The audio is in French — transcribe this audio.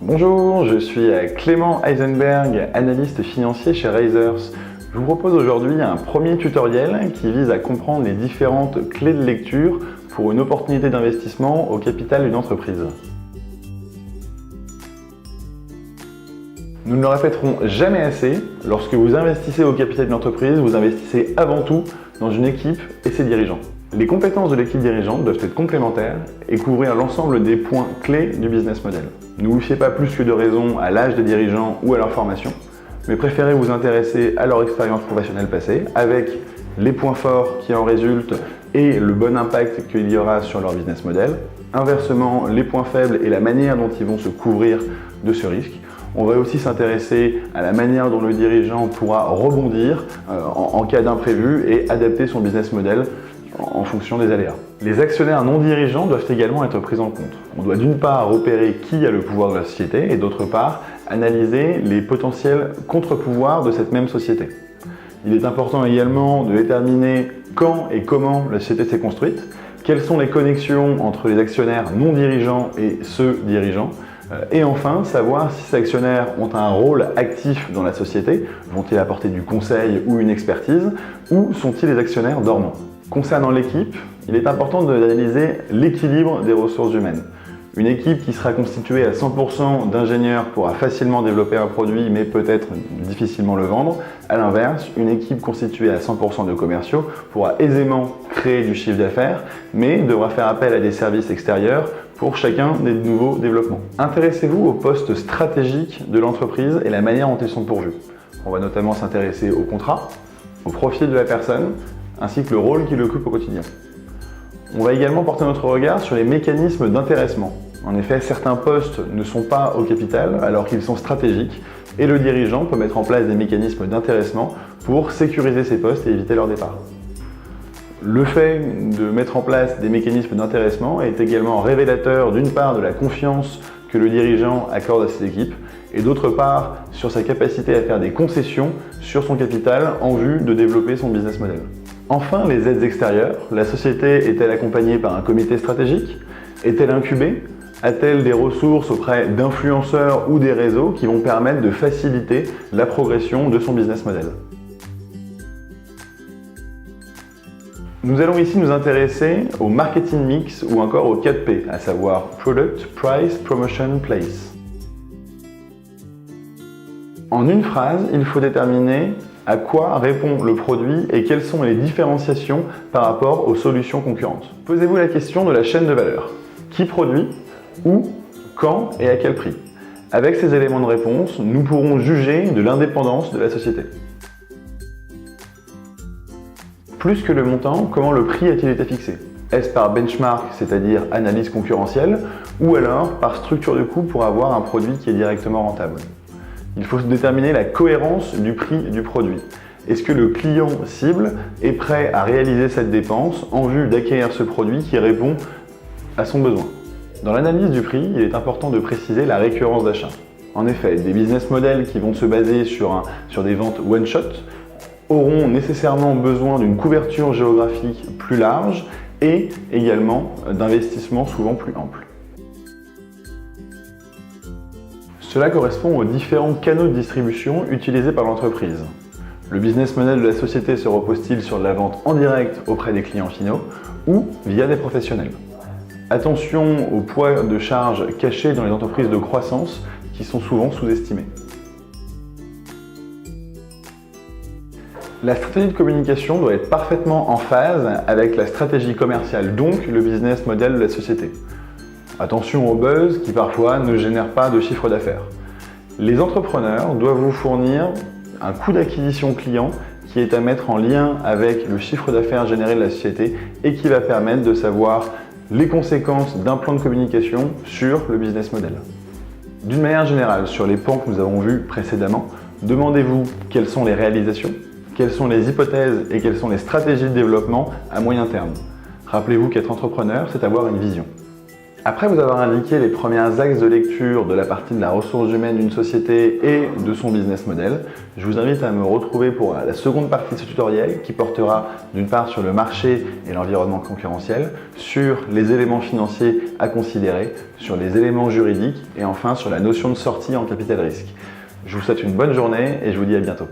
Bonjour, je suis Clément Heisenberg, analyste financier chez Razors. Je vous propose aujourd'hui un premier tutoriel qui vise à comprendre les différentes clés de lecture pour une opportunité d'investissement au capital d'une entreprise. Nous ne le répéterons jamais assez, lorsque vous investissez au capital d'une entreprise, vous investissez avant tout dans une équipe et ses dirigeants. Les compétences de l'équipe dirigeante doivent être complémentaires et couvrir l'ensemble des points clés du business model. Ne vous fiez pas plus que de raison à l'âge des dirigeants ou à leur formation, mais préférez vous intéresser à leur expérience professionnelle passée, avec les points forts qui en résultent et le bon impact qu'il y aura sur leur business model. Inversement, les points faibles et la manière dont ils vont se couvrir de ce risque. On va aussi s'intéresser à la manière dont le dirigeant pourra rebondir en cas d'imprévu et adapter son business model en fonction des aléas. Les actionnaires non dirigeants doivent également être pris en compte. On doit d'une part repérer qui a le pouvoir de la société et d'autre part analyser les potentiels contre-pouvoirs de cette même société. Il est important également de déterminer quand et comment la société s'est construite, quelles sont les connexions entre les actionnaires non dirigeants et ceux dirigeants, et enfin savoir si ces actionnaires ont un rôle actif dans la société, vont-ils apporter du conseil ou une expertise, ou sont-ils des actionnaires dormants. Concernant l'équipe, il est important d'analyser l'équilibre des ressources humaines. Une équipe qui sera constituée à 100% d'ingénieurs pourra facilement développer un produit mais peut-être difficilement le vendre. A l'inverse, une équipe constituée à 100% de commerciaux pourra aisément créer du chiffre d'affaires mais devra faire appel à des services extérieurs pour chacun des nouveaux développements. Intéressez-vous aux postes stratégiques de l'entreprise et la manière dont ils sont pourvus. On va notamment s'intéresser au contrat, au profil de la personne, ainsi que le rôle qu'il occupe au quotidien. On va également porter notre regard sur les mécanismes d'intéressement. En effet, certains postes ne sont pas au capital alors qu'ils sont stratégiques et le dirigeant peut mettre en place des mécanismes d'intéressement pour sécuriser ces postes et éviter leur départ. Le fait de mettre en place des mécanismes d'intéressement est également révélateur d'une part de la confiance que le dirigeant accorde à ses équipes et d'autre part sur sa capacité à faire des concessions sur son capital en vue de développer son business model. Enfin, les aides extérieures. La société est-elle accompagnée par un comité stratégique? Est-elle incubée? A-t-elle des ressources auprès d'influenceurs ou des réseaux qui vont permettre de faciliter la progression de son business model? Nous allons ici nous intéresser au marketing mix ou encore au 4P, à savoir Product, Price, Promotion, Place. En une phrase, il faut déterminer à quoi répond le produit et quelles sont les différenciations par rapport aux solutions concurrentes. Posez-vous la question de la chaîne de valeur. Qui produit? Où? Quand? Et à quel prix? Avec ces éléments de réponse, nous pourrons juger de l'indépendance de la société. Plus que le montant, comment le prix a-t-il été fixé? Est-ce par benchmark, c'est-à-dire analyse concurrentielle, ou alors par structure de coût pour avoir un produit qui est directement rentable? Il faut déterminer la cohérence du prix du produit. Est-ce que le client cible est prêt à réaliser cette dépense en vue d'acquérir ce produit qui répond à son besoin? Dans l'analyse du prix, il est important de préciser la récurrence d'achat. En effet, des business models qui vont se baser sur des ventes one-shot auront nécessairement besoin d'une couverture géographique plus large et également d'investissements souvent plus amples. Cela correspond aux différents canaux de distribution utilisés par l'entreprise. Le business model de la société se repose-t-il sur de la vente en direct auprès des clients finaux ou via des professionnels? Attention au poids de charges cachées dans les entreprises de croissance qui sont souvent sous-estimées. La stratégie de communication doit être parfaitement en phase avec la stratégie commerciale, donc le business model de la société. Attention au buzz qui parfois ne génère pas de chiffre d'affaires. Les entrepreneurs doivent vous fournir un coût d'acquisition client qui est à mettre en lien avec le chiffre d'affaires généré de la société et qui va permettre de savoir les conséquences d'un plan de communication sur le business model. D'une manière générale, sur les points que nous avons vus précédemment, demandez-vous quelles sont les réalisations, quelles sont les hypothèses et quelles sont les stratégies de développement à moyen terme. Rappelez-vous qu'être entrepreneur, c'est avoir une vision. Après vous avoir indiqué les premiers axes de lecture de la partie de la ressource humaine d'une société et de son business model, je vous invite à me retrouver pour la seconde partie de ce tutoriel qui portera d'une part sur le marché et l'environnement concurrentiel, sur les éléments financiers à considérer, sur les éléments juridiques et enfin sur la notion de sortie en capital risque. Je vous souhaite une bonne journée et je vous dis à bientôt.